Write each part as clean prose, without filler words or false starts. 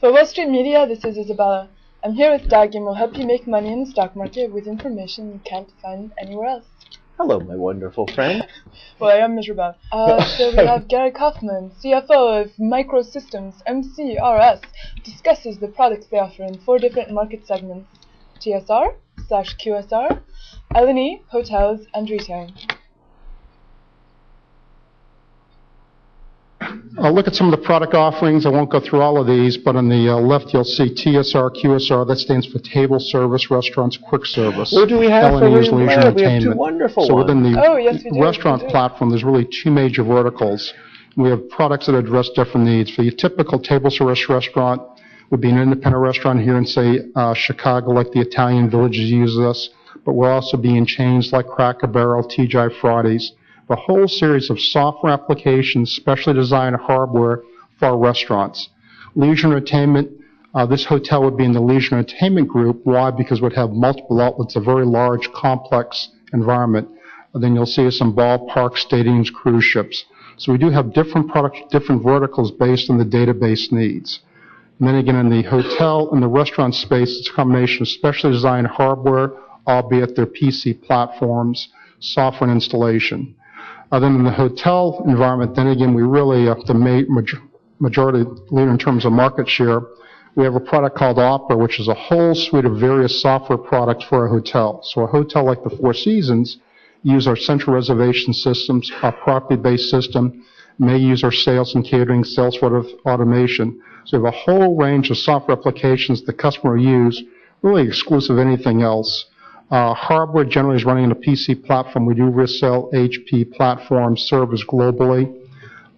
For Wall Street Media, this is Isabella. I'm here with Doug and we'll help you make money in the stock market with information you can't find anywhere else. Hello, my wonderful friend. Well, I am miserable. So we have Gary Kaufman, CFO of Microsystems, MCRS, discusses the products they offer in 4 different market segments: TSR/QSR, L&E, hotels, and retail. I'll look at some of the product offerings. I won't go through all of these, but on the left you'll see TSR, QSR. That stands for table service, restaurants, quick service. What do we have for L&E is leisure Blair? We have entertainment. two wonderful So ones. within the Yes, we do. restaurant platform, there's really 2 major verticals. We have products that address different needs. For your typical table service restaurant, would be an independent restaurant here in, say, Chicago, like the Italian Villages use us, but we'll also be in chains like Cracker Barrel, TGI Fridays. A whole series of software applications, specially designed hardware for our restaurants. Leisure entertainment, this hotel would be in the leisure entertainment group. Why? Because it would have multiple outlets, a very large, complex environment. And then you'll see us in ballparks, stadiums, cruise ships. So we do have different products, different verticals based on the database needs. And then again, in the hotel and the restaurant space, it's a combination of specially designed hardware, albeit their PC platforms, software and installation. Then in the hotel environment, then again, we really have the majority leader in terms of market share. We have a product called Opera, which is a whole suite of various software products for a hotel. So a hotel like the Four Seasons use our central reservation systems, our property-based system, may use our sales and catering, sales automation. So we have a whole range of software applications the customer will use, really exclusive of anything else. Hardware generally is running on a PC platform. We do resell HP platform servers globally.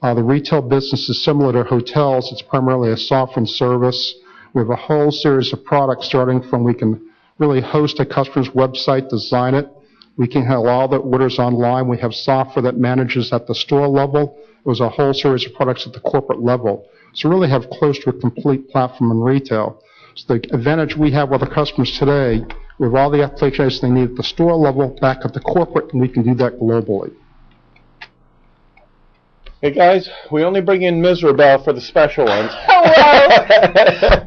The retail business is similar to hotels. It's primarily a software and service. We have a whole series of products starting from we can really host a customer's website, design it. We can have all the orders online. We have software that manages at the store level. There's a whole series of products at the corporate level. So really have close to a complete platform in retail. So the advantage we have with our customers today, we have all the applications they need at the store level, back at the corporate, and we can do that globally. Hey guys, we only bring in Miserable for the special ones. Oh, wow.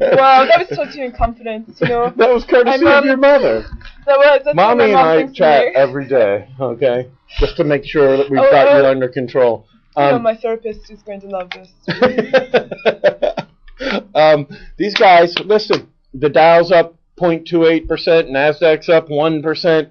Wow, that was totally in confidence, you know. That was courtesy of your mother. That's Mommy and I thinks chat me. every day, okay? Just to make sure that we've got you under control. You know, my therapist is going to love this. These guys, listen, the Dow's up 0.28%, NASDAQ's up 1%.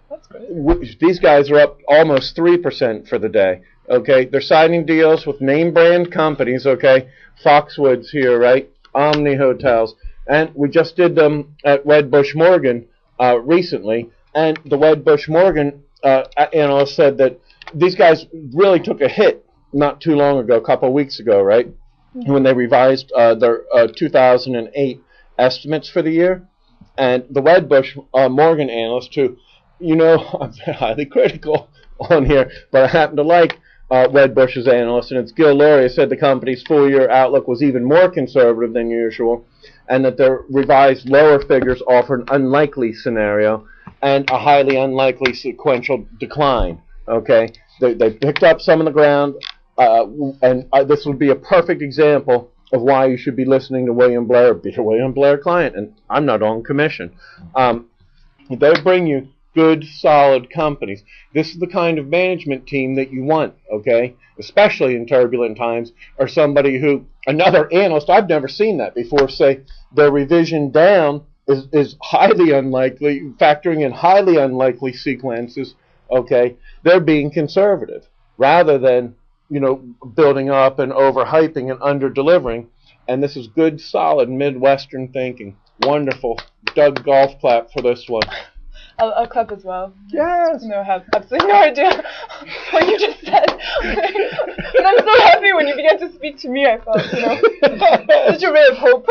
That's great. These guys are up almost 3% for the day. Okay, they're signing deals with name brand companies. Okay, Foxwoods here, right? Omni Hotels, and we just did them at Wedbush Morgan recently. And the Wedbush Morgan analyst said that these guys really took a hit not too long ago, a couple of weeks ago, right? Mm-hmm. When they revised their 2008 estimates for the year. And the Wedbush Morgan analyst, who, you know, I'm highly critical on here, but I happen to like Wedbush's analyst, and it's Gil Lauria, said the company's full-year outlook was even more conservative than usual, and that their revised lower figures offer an unlikely scenario and a highly unlikely sequential decline. Okay, they picked up some of the ground, and this would be a perfect example of why you should be listening to William Blair, be a William Blair client, and I'm not on commission. They bring you good, solid companies. This is the kind of management team that you want, okay? Especially in turbulent times, or somebody who, another analyst, I've never seen that before, say their revision down is highly unlikely, factoring in highly unlikely sequences, okay? They're being conservative rather than, you know, building up and overhyping and under-delivering. And this is good, solid Midwestern thinking. Wonderful. Doug, golf clap for this one. I'll clap as well. Yes. No, I have absolutely no idea what you just said. But I'm so happy when you began to speak to me, I felt, you know. Such a ray of hope.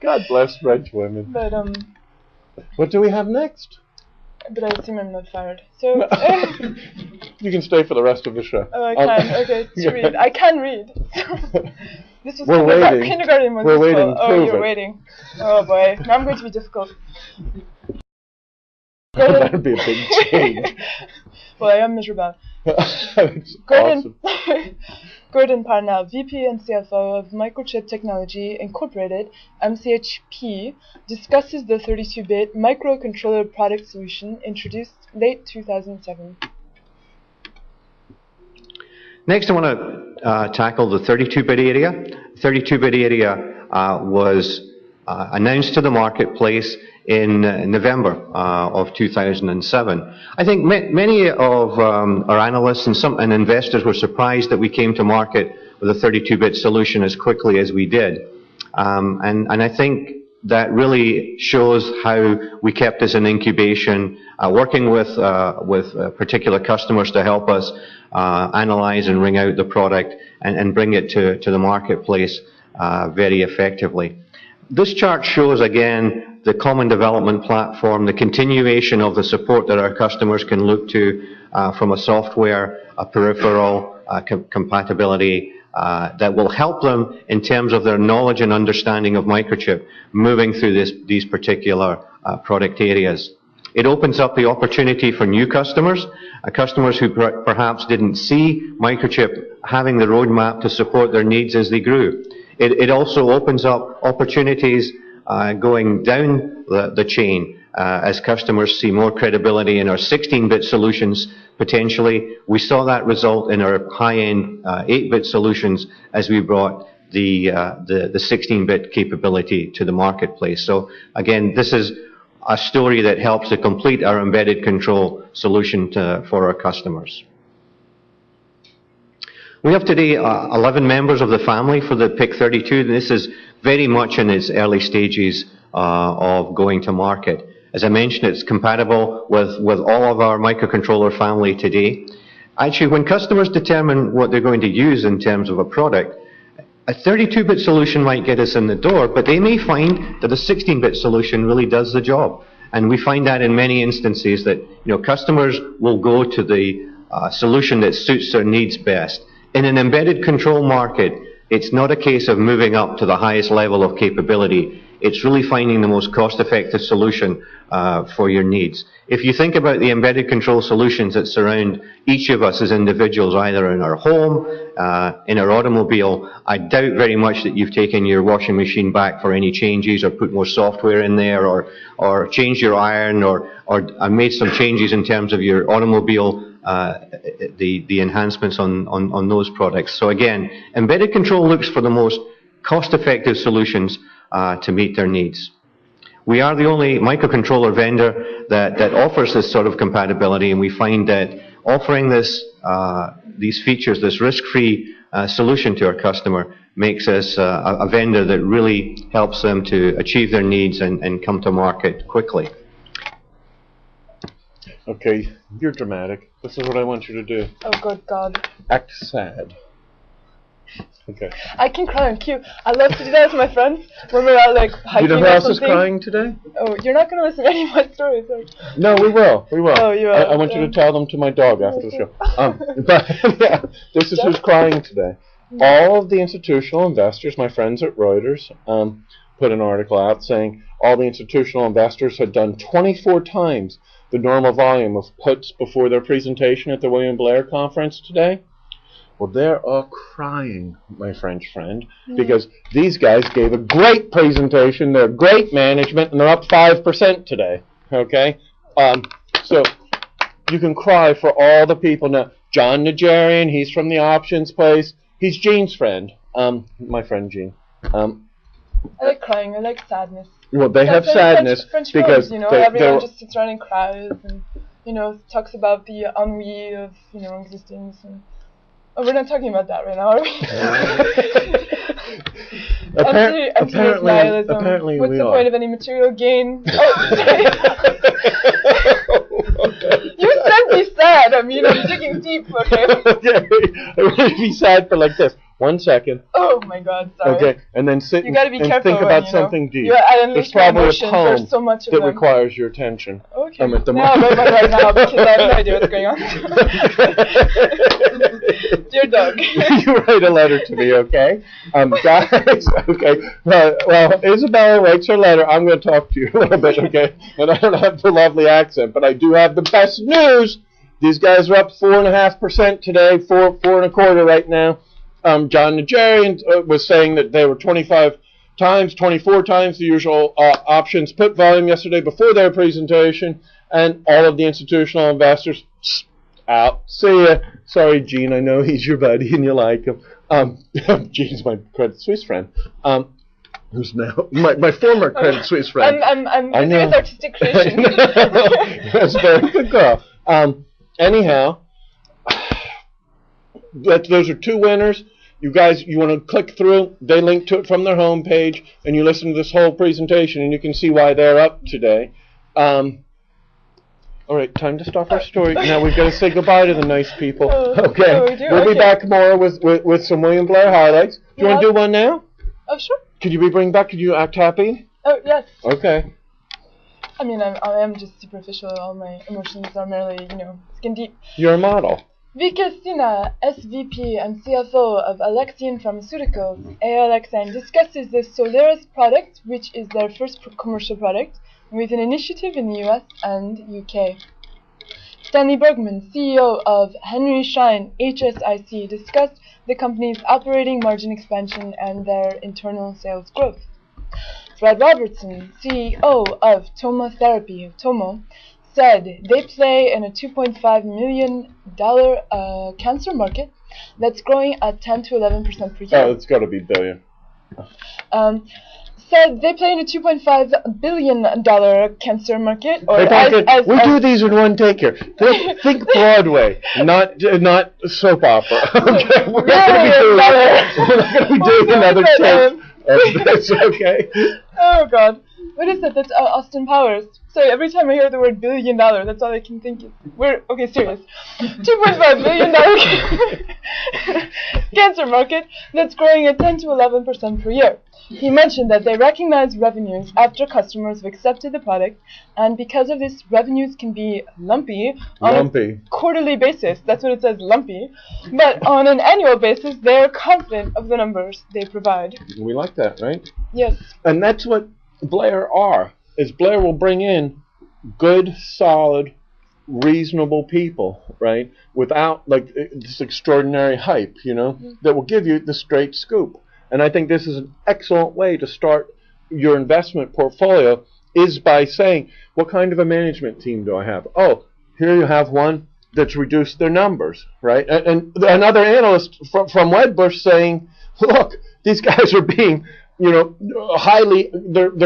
God bless French women. But, what do we have next? But I assume I'm not fired. So you can stay for the rest of the show. Oh, I can. Okay, to read. I can read. This was We're waiting. Kindergarten was We're waiting. Oh, you're waiting. Oh boy, now I'm going to be difficult. That would be a big change. Well, I am miserable. That's awesome. Gordon Parnell, VP and CFO of Microchip Technology Incorporated, MCHP, discusses the 32-bit microcontroller product solution introduced late 2007. Next, I want to tackle the 32-bit area. 32-bit area was announced to the marketplace in November of 2007. I think many of our analysts and investors were surprised that we came to market with a 32-bit solution as quickly as we did. And I think that really shows how we kept this in incubation, working with particular customers to help us analyze and wring out the product and bring it to the marketplace very effectively. This chart shows again the common development platform, the continuation of the support that our customers can look to from a software, a peripheral, compatibility that will help them in terms of their knowledge and understanding of microchip moving through these particular product areas. It opens up the opportunity for new customers, customers who perhaps didn't see microchip having the roadmap to support their needs as they grew. It also opens up opportunities going down the chain as customers see more credibility in our 16-bit solutions potentially. We saw that result in our high-end 8-bit solutions as we brought the 16-bit capability to the marketplace. So again, this is a story that helps to complete our embedded control solution for our customers. We have today 11 members of the family for the PIC32. This is very much in its early stages of going to market. As I mentioned, it's compatible with all of our microcontroller family today. Actually, when customers determine what they're going to use in terms of a product, a 32-bit solution might get us in the door, but they may find that a 16-bit solution really does the job. And we find that in many instances that customers will go to the solution that suits their needs best. In an embedded control market, it's not a case of moving up to the highest level of capability. It's really finding the most cost-effective solution for your needs. If you think about the embedded control solutions that surround each of us as individuals, either in our home, in our automobile, I doubt very much that you've taken your washing machine back for any changes or put more software in there or changed your iron or made some changes in terms of your automobile, the enhancements on those products. So again, embedded control looks for the most cost-effective solutions to meet their needs. We are the only microcontroller vendor that offers this sort of compatibility, and we find that offering these features, this risk-free solution to our customer, makes us a vendor that really helps them to achieve their needs and come to market quickly. Okay, you're dramatic. This is what I want you to do. Oh, good God. Act sad. Okay. I can cry on cue. I love to do that with my friends when we're out like hiking or something. You know who else is crying today? Oh, you're not going to listen to any of my stories, are you? No, we will. We will. Oh, you will. I want you to tell them to my dog after the show. But yeah, this is who's crying today. All of the institutional investors, my friends at Reuters, put an article out saying all the institutional investors had done 24 times the normal volume of puts before their presentation at the William Blair conference today. Well, they're all crying, my French friend, because these guys gave a great presentation, they're great management, and they're up 5% today, okay? So you can cry for all the people. Now, John Nigerian, he's from the options place. He's Gene's friend, my friend Gene. I like crying, I like sadness. Well, they have sadness French because films, everyone just sits around and cries and, talks about the ennui of, existence and... Oh, we're not talking about that right now, are we? Apparently What's the point of any material gain? Oh, you said be sad. I mean, I'm digging deep, okay? Okay, I want to be sad for like this. 1 second. Oh my God, sorry. Okay, and then sit you gotta be and careful think about something deep. There's probably a poem so much that requires your attention. Okay. At the moment. Right now because I have no idea what's going on. Dear Doug. You write a letter to me, okay? Guys, okay. Well, Isabella writes her letter. I'm going to talk to you a little bit, okay? And I don't have the lovely accent, but I do have the best news. These guys are up 4.5% today, 4.25 right now. John Najarian was saying that they were 24 times the usual options put volume yesterday before their presentation, and all of the institutional investors out. See ya. Sorry, Gene. I know he's your buddy and you like him. Gene's my Credit Suisse friend. Who's now my former Credit Suisse friend. I know. It's artistic creation. That's a very good girl. Anyhow, those are two winners. You guys, you want to click through, they link to it from their homepage, and you listen to this whole presentation, and you can see why they're up today. All right, time to stop our story. Now we've got to say goodbye to the nice people. Okay, we'll be back tomorrow with some William Blair highlights. Do you want to do one now? Oh, sure. Could you bring back? Could you act happy? Oh, yes. Okay. I mean, I am just superficial. All my emotions are merely, skin deep. You're a model. Vika Sinha, SVP and CFO of Alexian Pharmaceuticals, ALXN, discusses the Solaris product, which is their first commercial product, with an initiative in the US and UK. Stanley Bergman, CEO of Henry Schein HSIC, discussed the company's operating margin expansion and their internal sales growth. Fred Robertson, CEO of Tomo Therapy, Tomo, said they play in a $2.5 million cancer market that's growing at 10 to 11% per year. Oh, it's got to be billion. Said they play in a $2.5 billion cancer market. Or we do these in one take here. Think Broadway, not soap opera. Okay, we're not going to be doing another take. That's okay. Oh God, what is that? That's Austin Powers. Sorry, every time I hear the word $1 billion, that's all I can think of. Okay, serious. $2.5 billion cancer market that's growing at 10 to 11% per year. He mentioned that they recognize revenues after customers have accepted the product, and because of this, revenues can be lumpy on a quarterly basis. That's what it says, lumpy. But on an annual basis, they're confident of the numbers they provide. We like that, right? Yes. And that's what Blair are. Is Blair will bring in good, solid, reasonable people, right? Without this extraordinary hype, that will give you the straight scoop. And I think this is an excellent way to start your investment portfolio, is by saying, what kind of a management team do I have? Oh, here you have one that's reduced their numbers, right? And another analyst from Wedbush saying, look, these guys are being, they're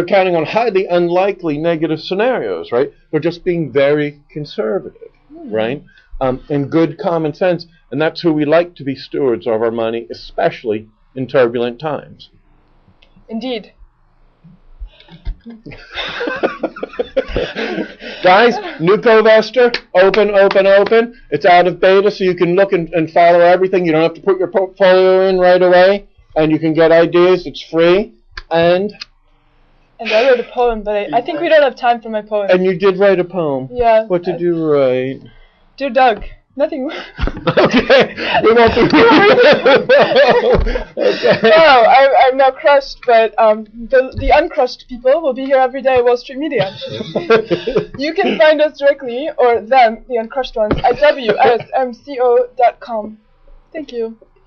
counting on highly unlikely negative scenarios, right? They're just being very conservative, right? And good common sense. And that's who we like to be stewards of our money, especially in turbulent times. Indeed. Guys, new Covester, open. It's out of beta, so you can look and follow everything. You don't have to put your portfolio in right away, and you can get ideas. It's free. And I wrote a poem, but I think we don't have time for my poem. And you did write a poem. Yeah. What did you write? Dear Doug. Nothing. Okay, we won't be okay. Wow, I'm now crushed, but the uncrushed people will be here every day at Wall Street Media. You can find us directly, or them, the uncrushed ones, at WSMCO.com. Thank you.